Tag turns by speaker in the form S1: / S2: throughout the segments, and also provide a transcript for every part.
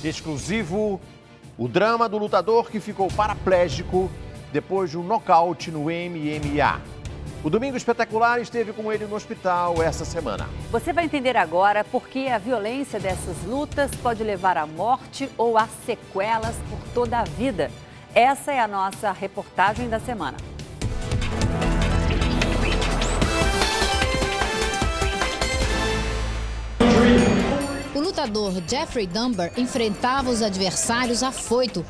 S1: exclusivo, o drama do lutador que ficou paraplégico depois de um nocaute no MMA. O Domingo Espetacular esteve com ele no hospital essa semana.
S2: Você vai entender agora por que a violência dessas lutas pode levar à morte ou a sequelas por toda a vida. Essa é a nossa reportagem da semana.
S3: O lutador Jeffrey Dahmer enfrentava os adversários afoito,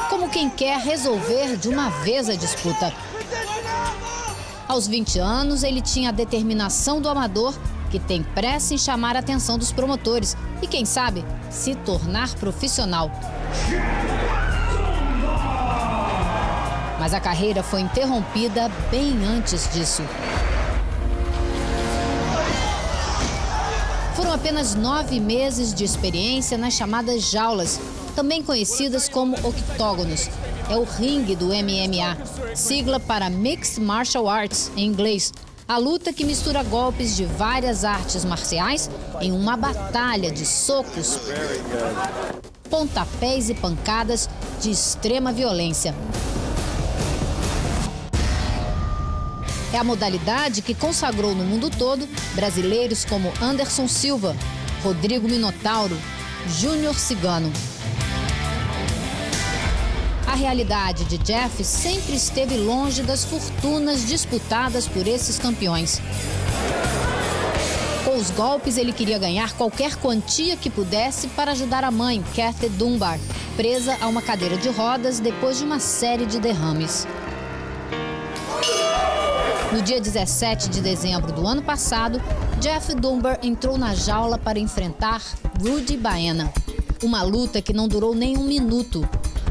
S3: como quem quer resolver de uma vez a disputa. Aos 20 anos, ele tinha a determinação do amador, que tem pressa em chamar a atenção dos promotores e, quem sabe, se tornar profissional. Mas a carreira foi interrompida bem antes disso. Foram apenas 9 meses de experiência nas chamadas jaulas, também conhecidas como octógonos. É o ringue do MMA, sigla para Mixed Martial Arts em inglês. A luta que mistura golpes de várias artes marciais em uma batalha de socos, pontapés e pancadas de extrema violência. É a modalidade que consagrou no mundo todo brasileiros como Anderson Silva, Rodrigo Minotauro, Júnior Cigano. A realidade de Jeff sempre esteve longe das fortunas disputadas por esses campeões. Com os golpes, ele queria ganhar qualquer quantia que pudesse para ajudar a mãe, Kathy Dunbar, presa a uma cadeira de rodas depois de uma série de derrames. No dia 17 de dezembro do ano passado, Jeff Dunbar entrou na jaula para enfrentar Rudy Baena. Uma luta que não durou nem um minuto.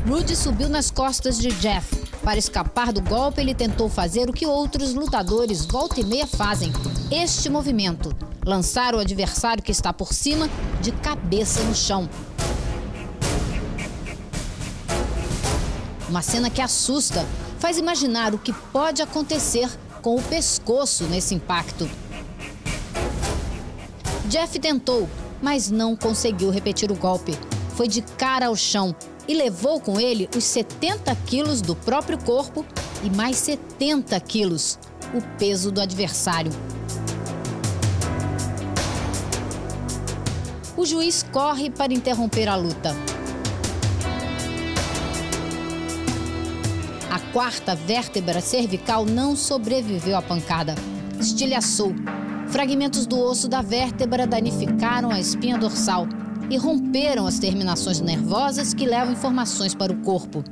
S3: Rudy subiu nas costas de Jeff. Para escapar do golpe, ele tentou fazer o que outros lutadores volta e meia fazem. Este movimento: lançar o adversário que está por cima de cabeça no chão. Uma cena que assusta, faz imaginar o que pode acontecer com o pescoço nesse impacto. Jeff tentou, mas não conseguiu repetir o golpe. Foi de cara ao chão e levou com ele os 70 quilos do próprio corpo e mais 70 quilos, o peso do adversário. O juiz corre para interromper a luta. A quarta vértebra cervical não sobreviveu à pancada. Estilhaçou. Fragmentos do osso da vértebra danificaram a espinha dorsal e romperam as terminações nervosas que levam informações para o corpo.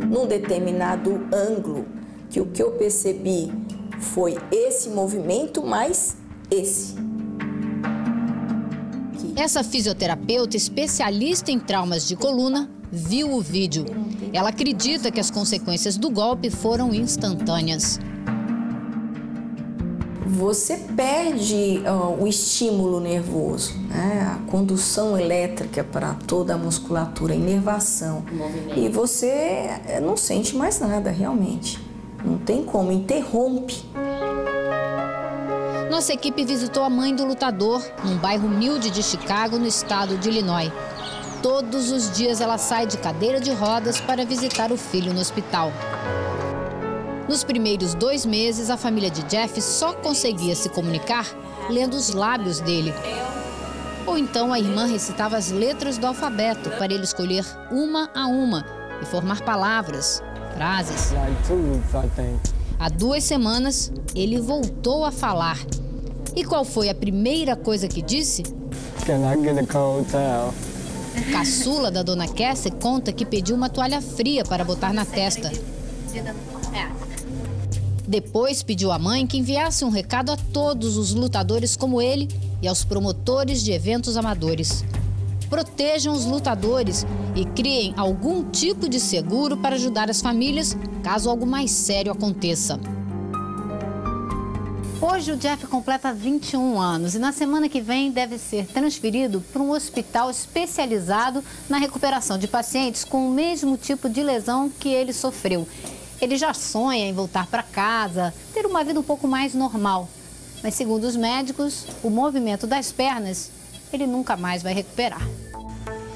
S4: Num determinado ângulo, que o que eu percebi foi esse movimento mais esse.
S3: Essa fisioterapeuta especialista em traumas de coluna viu o vídeo. Ela acredita que as consequências do golpe foram instantâneas.
S4: Você perde o estímulo nervoso, né? A condução elétrica para toda a musculatura, a inervação. E você não sente mais nada, realmente. Não tem como, interrompe.
S3: Nossa equipe visitou a mãe do lutador num bairro humilde de Chicago, no estado de Illinois. Todos os dias ela sai de cadeira de rodas para visitar o filho no hospital. Nos primeiros 2 meses, a família de Jeff só conseguia se comunicar lendo os lábios dele. Ou então a irmã recitava as letras do alfabeto para ele escolher uma a uma e formar palavras, frases. Há 2 semanas, ele voltou a falar. E qual foi a primeira coisa que disse? O caçula da dona Cassie conta que pediu uma toalha fria para botar na testa. Depois pediu à mãe que enviasse um recado a todos os lutadores como ele e aos promotores de eventos amadores. Protejam os lutadores e criem algum tipo de seguro para ajudar as famílias caso algo mais sério aconteça.
S2: Hoje o Jeff completa 21 anos e na semana que vem deve ser transferido para um hospital especializado na recuperação de pacientes com o mesmo tipo de lesão que ele sofreu. Ele já sonha em voltar para casa, ter uma vida um pouco mais normal. Mas, segundo os médicos, o movimento das pernas, ele nunca mais vai recuperar.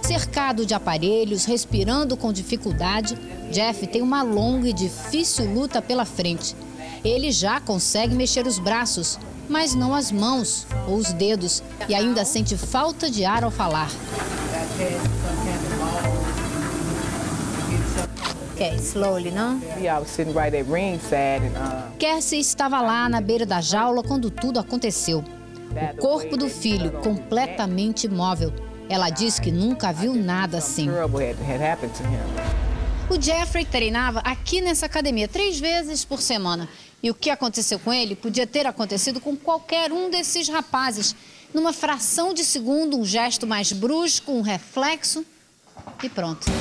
S3: Cercado de aparelhos, respirando com dificuldade, Jeff tem uma longa e difícil luta pela frente. Ele já consegue mexer os braços, mas não as mãos ou os dedos, e ainda sente falta de ar ao falar.
S2: Okay, slowly, não?
S3: Cassie estava lá na beira da jaula quando tudo aconteceu. O corpo do filho completamente imóvel. Ela diz que nunca viu nada assim. O Jeffrey treinava aqui nessa academia 3 vezes por semana. E o que aconteceu com ele podia ter acontecido com qualquer um desses rapazes. Numa fração de segundo, um gesto mais brusco, um reflexo e pronto.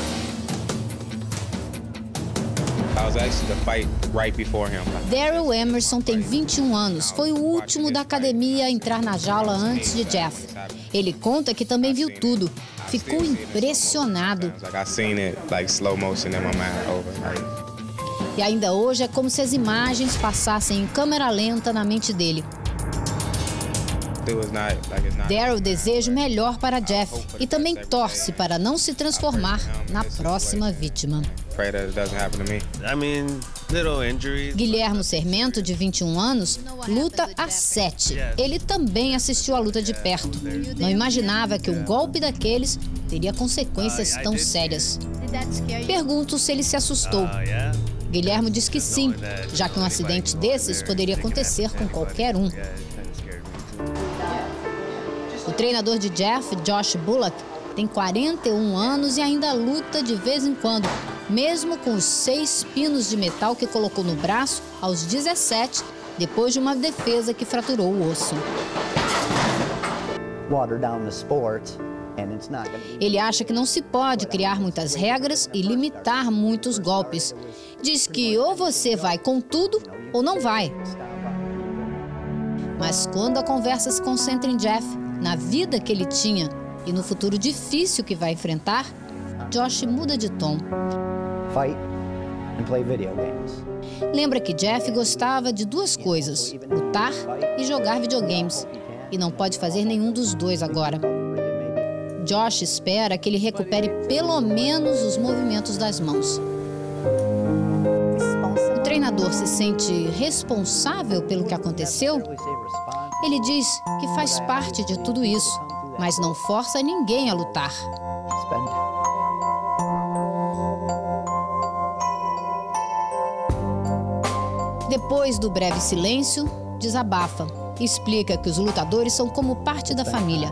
S3: Daryl Emerson tem 21 anos. Foi o último da academia a entrar na jaula antes de Jeff. Ele conta que também viu tudo. Ficou impressionado. E ainda hoje é como se as imagens passassem em câmera lenta na mente dele. Daryl deseja o melhor para Jeff e também torce para não se transformar na próxima vítima. Guilhermo Sermento, de 21 anos, luta há 7. Ele também assistiu à luta de perto. Não imaginava que um golpe daqueles teria consequências tão sérias. Pergunto se ele se assustou. Guilhermo diz que sim, já que um acidente desses poderia acontecer com qualquer um. O treinador de Jeff, Josh Bullock, tem 41 anos e ainda luta de vez em quando, mesmo com os 6 pinos de metal que colocou no braço aos 17, depois de uma defesa que fraturou o osso. Ele acha que não se pode criar muitas regras e limitar muitos golpes. Diz que ou você vai com tudo ou não vai. Mas quando a conversa se concentra em Jeff, na vida que ele tinha e no futuro difícil que vai enfrentar, Josh muda de tom. Lembra que Jeff gostava de 2 coisas, lutar e jogar videogames. E não pode fazer nenhum dos 2 agora. Josh espera que ele recupere pelo menos os movimentos das mãos. O treinador se sente responsável pelo que aconteceu? Ele diz que faz parte de tudo isso, mas não força ninguém a lutar. Depois do breve silêncio, desabafa e explica que os lutadores são como parte da família.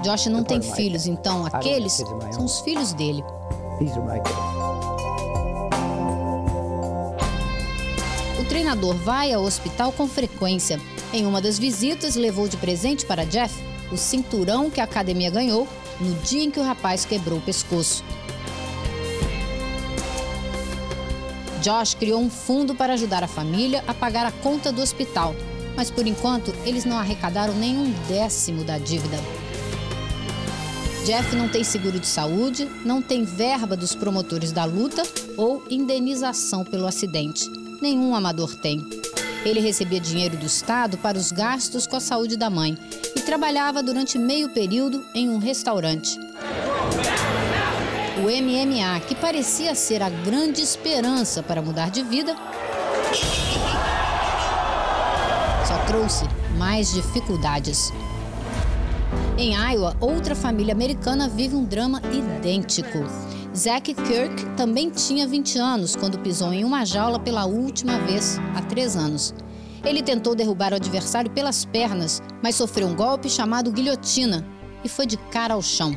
S3: Josh não tem filhos, então aqueles são os filhos dele. O treinador vai ao hospital com frequência. Em uma das visitas, levou de presente para Jeff o cinturão que a academia ganhou no dia em que o rapaz quebrou o pescoço. Josh criou um fundo para ajudar a família a pagar a conta do hospital, mas por enquanto eles não arrecadaram nem 1/10 da dívida. Jeff não tem seguro de saúde, não tem verba dos promotores da luta ou indenização pelo acidente. Nenhum amador tem. Ele recebia dinheiro do Estado para os gastos com a saúde da mãe e trabalhava durante meio período em um restaurante. O MMA, que parecia ser a grande esperança para mudar de vida, só trouxe mais dificuldades. Em Iowa, outra família americana vive um drama idêntico. Zach Kirk também tinha 20 anos quando pisou em uma jaula pela última vez, há 3 anos. Ele tentou derrubar o adversário pelas pernas, mas sofreu um golpe chamado guilhotina e foi de cara ao chão.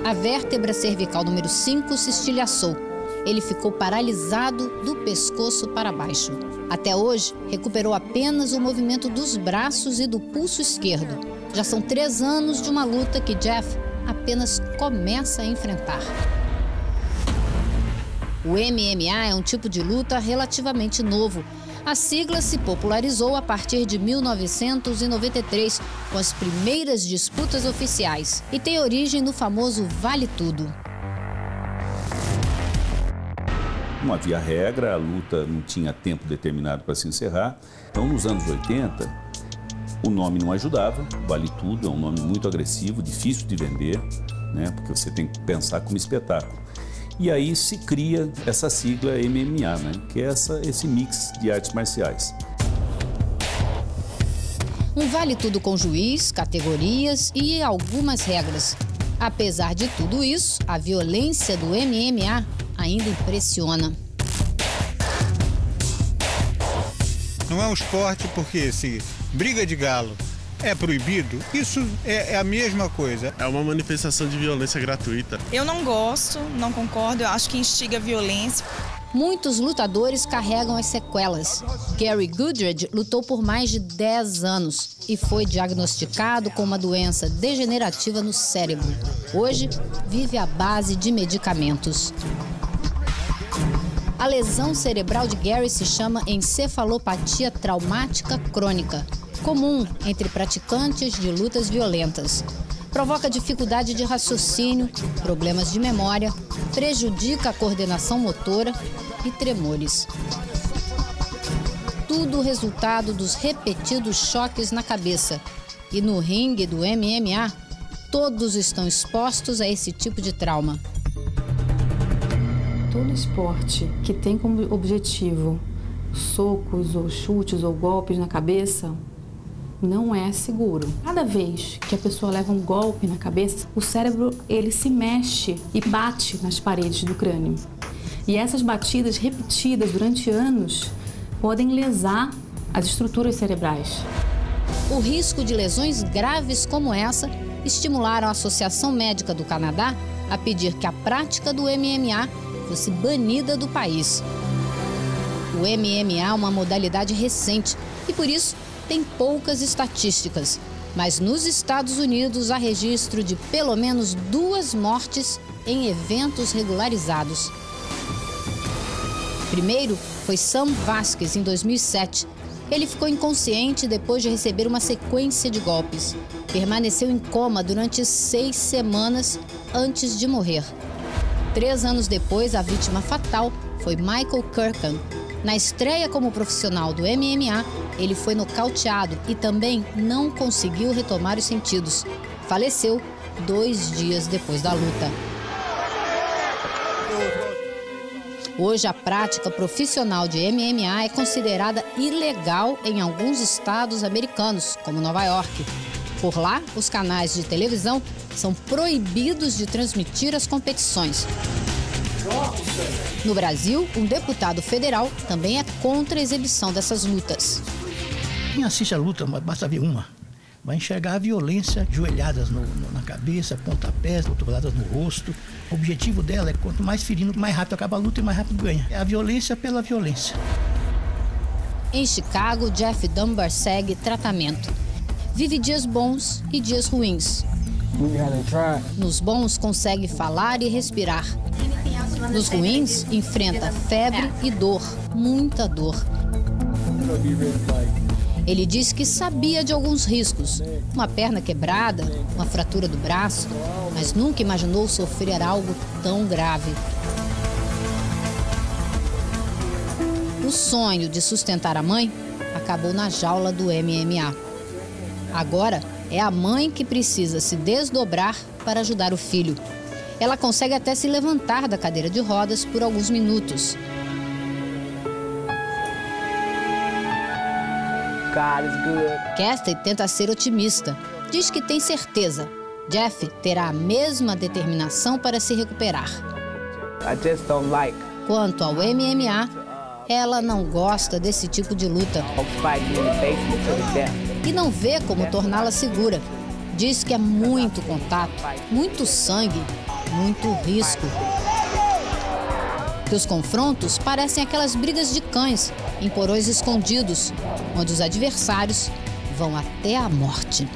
S3: A vértebra cervical número 5 se estilhaçou. Ele ficou paralisado do pescoço para baixo. Até hoje, recuperou apenas o movimento dos braços e do pulso esquerdo. Já são 3 anos de uma luta que Jeff apenas começa a enfrentar. O MMA é um tipo de luta relativamente novo. A sigla se popularizou a partir de 1993, com as primeiras disputas oficiais, e tem origem no famoso Vale Tudo.
S5: Não havia regra, a luta não tinha tempo determinado para se encerrar. Então, nos anos 80, o nome não ajudava, Vale Tudo é um nome muito agressivo, difícil de vender, né? Porque você tem que pensar como espetáculo. E aí se cria essa sigla MMA, né? Que é esse mix de artes marciais.
S3: Um Vale Tudo com juiz, categorias e algumas regras. Apesar de tudo isso, a violência do MMA ainda impressiona.
S6: Não é um esporte porque se briga de galo é proibido, isso é a mesma coisa.
S7: É uma manifestação de violência gratuita.
S8: Eu não gosto, não concordo, eu acho que instiga a violência.
S3: Muitos lutadores carregam as sequelas. Gary Goodridge lutou por mais de 10 anos e foi diagnosticado com uma doença degenerativa no cérebro. Hoje, vive à base de medicamentos. A lesão cerebral de Gary se chama encefalopatia traumática crônica, comum entre praticantes de lutas violentas. Provoca dificuldade de raciocínio, problemas de memória, prejudica a coordenação motora e tremores. Tudo resultado dos repetidos choques na cabeça. E no ringue do MMA, todos estão expostos a esse tipo de trauma.
S9: Todo esporte que tem como objetivo socos ou chutes ou golpes na cabeça não é seguro. Cada vez que a pessoa leva um golpe na cabeça, o cérebro ele se mexe e bate nas paredes do crânio. E essas batidas repetidas durante anos podem lesar as estruturas cerebrais.
S3: O risco de lesões graves como essa estimularam a Associação Médica do Canadá a pedir que a prática do MMA fosse banida do país. O MMA é uma modalidade recente e, por isso, tem poucas estatísticas. Mas nos Estados Unidos há registro de pelo menos 2 mortes em eventos regularizados. Primeiro foi Sam Vasquez, em 2007. Ele ficou inconsciente depois de receber uma sequência de golpes. Permaneceu em coma durante 6 semanas antes de morrer. 3 anos depois, a vítima fatal foi Michael Kirkham. Na estreia como profissional do MMA, ele foi nocauteado e também não conseguiu retomar os sentidos. Faleceu 2 dias depois da luta. Hoje, a prática profissional de MMA é considerada ilegal em alguns estados americanos, como Nova York. Por lá, os canais de televisão são proibidos de transmitir as competições. No Brasil, um deputado federal também é contra a exibição dessas lutas.
S10: Quem assiste a luta, basta ver uma, vai enxergar a violência, joelhadas na cabeça, pontapés, cotoveladas no rosto. O objetivo dela é quanto mais ferindo, mais rápido acaba a luta e mais rápido ganha. É a violência pela violência.
S3: Em Chicago, Jeff Dunbar segue tratamento. Vive dias bons e dias ruins. Nos bons, consegue falar e respirar. Nos ruins, enfrenta febre e dor, muita dor. Ele diz que sabia de alguns riscos, uma perna quebrada, uma fratura do braço, mas nunca imaginou sofrer algo tão grave. O sonho de sustentar a mãe acabou na jaula do MMA. Agora é a mãe que precisa se desdobrar para ajudar o filho. Ela consegue até se levantar da cadeira de rodas por alguns minutos. Kathy tenta ser otimista. Diz que tem certeza. Jeff terá a mesma determinação para se recuperar. Quanto ao MMA, ela não gosta desse tipo de luta. E não vê como torná-la segura. Diz que é muito contato, muito sangue, muito risco. Que os confrontos parecem aquelas brigas de cães em porões escondidos, onde os adversários vão até a morte.